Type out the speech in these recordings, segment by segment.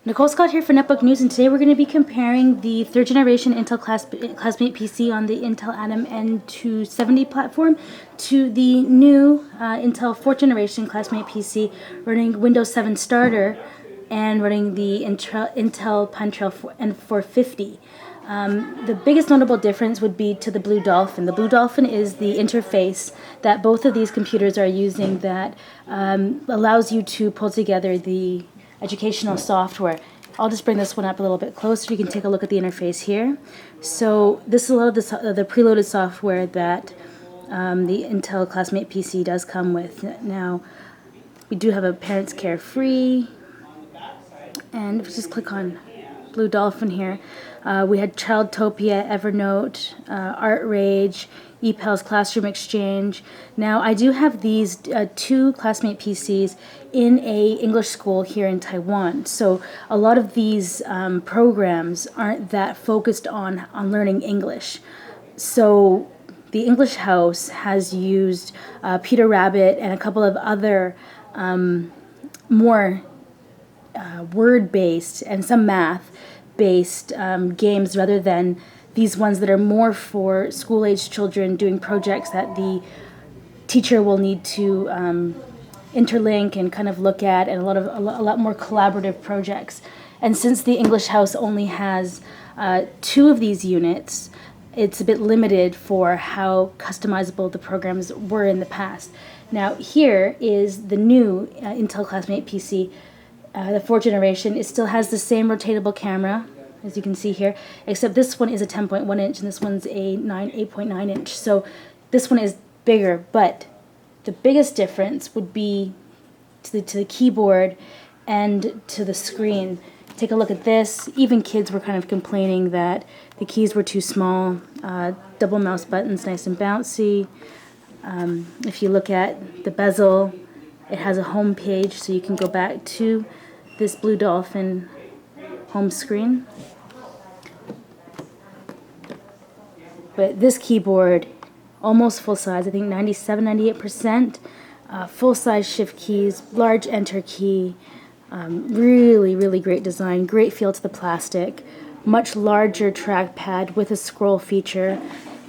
Nicole Scott here for Netbook News, and today we're going to be comparing the third generation Intel Classmate PC on the Intel Atom N270 platform to the new Intel fourth generation Classmate PC running Windows 7 Starter and running the Intel Pantrail N450. The biggest notable difference would be to the Blue Dolphin. The Blue Dolphin is the interface that both of these computers are using that allows you to pull together the educational software. I'll just bring this one up a little bit closer. You can take a look at the interface here. So this is a lot of the preloaded software that the Intel Classmate PC does come with. Now, we do have a Parents Care Free, and if we just click on Blue Dolphin here, we had Childtopia, Evernote, ArtRage, ePals Classroom Exchange. Now, I do have these two Classmate PCs in a English school here in Taiwan. So a lot of these programs aren't that focused on learning English. So the English House has used Peter Rabbit and a couple of other more word-based and some math-based games rather than these ones that are more for school-age children doing projects that the teacher will need to interlink and kind of look at, and a lot more collaborative projects. And since the English House only has two of these units, it's a bit limited for how customizable the programs were in the past. Now here is the new Intel Classmate PC, the fourth generation. It still has the same rotatable camera, as you can see here, except this one is a 10.1 inch and this one's a 8.9 inch. So this one is bigger, but the biggest difference would be to the keyboard and to the screen. Take a look at this. Even kids were kind of complaining that the keys were too small. Double mouse buttons, nice and bouncy. If you look at the bezel, it has a home page, so you can go back to this Blue Dolphin home screen. But this keyboard, almost full size, I think 97-98%, full size shift keys, large enter key, really great design, great feel to the plastic, much larger trackpad with a scroll feature.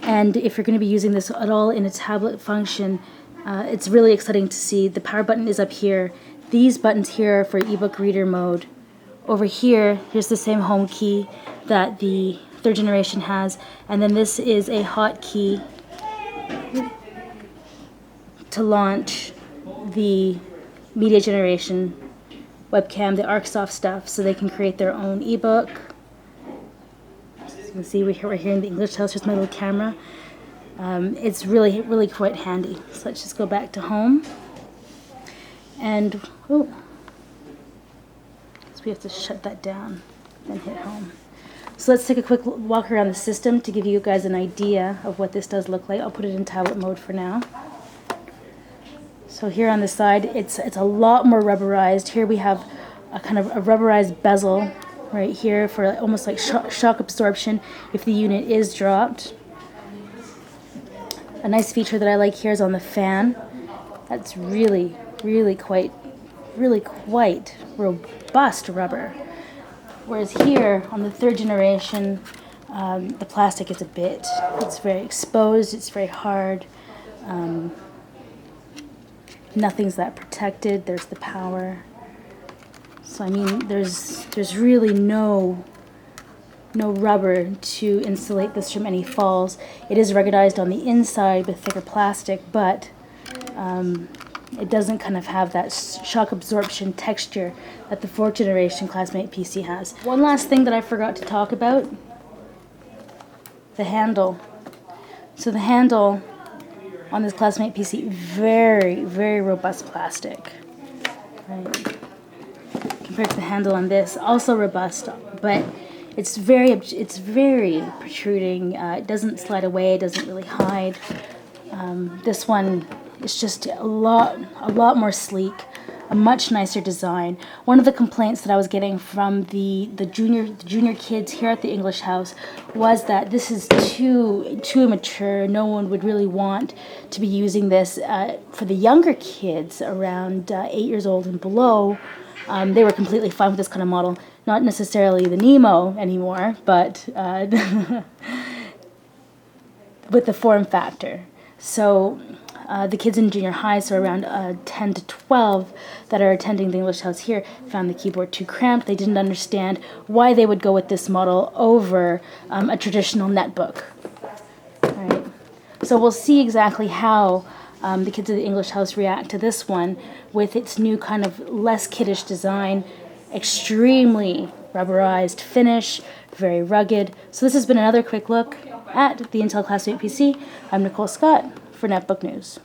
And if you're going to be using this at all in a tablet function, it's really exciting to see. The power button is up here. These buttons here are for ebook reader mode. Over here, here's the same home key that the third generation has, and then this is a hotkey to launch the media generation webcam, the ArcSoft stuff, so they can create their own ebook. As you can see, we're here in the English House. Here's my little camera. It's really quite handy. So let's just go back to home. And, so we have to shut that down, then hit home. So let's take a quick walk around the system to give you guys an idea of what this does look like. I'll put it in tablet mode for now. So here on the side, it's a lot more rubberized. Here we have a kind of a rubberized bezel right here for almost like shock absorption if the unit is dropped. A nice feature that I like here is on the fan. That's really quite robust rubber. Whereas here on the third generation, the plastic is it's very exposed, it's very hard. Nothing's that protected. There's the power. So I mean, there's really no rubber to insulate this from any falls. It is ruggedized on the inside with thicker plastic, but it doesn't kind of have that shock absorption texture that the fourth generation Classmate PC has. One last thing that I forgot to talk about, the handle. So the handle on this Classmate PC, very robust plastic, right? Compared to the handle on this, also robust, but it's very protruding. It doesn't slide away, it doesn't really hide. This one is just a lot more sleek, a much nicer design. One of the complaints that I was getting from the junior kids here at the English House was that this is too immature. No one would really want to be using this. For the younger kids around 8 years old and below, they were completely fine with this kind of model. Not necessarily the Nemo anymore, but with the form factor. So the kids in junior high, so around 10 to 12 that are attending the English House here, found the keyboard too cramped. They didn't understand why they would go with this model over a traditional netbook. All right. So we'll see exactly how the kids at the English House react to this one with its new kind of less kiddish design, extremely rubberized finish, very rugged. So this has been another quick look at the Intel Classmate PC. I'm Nicole Scott for Netbook News.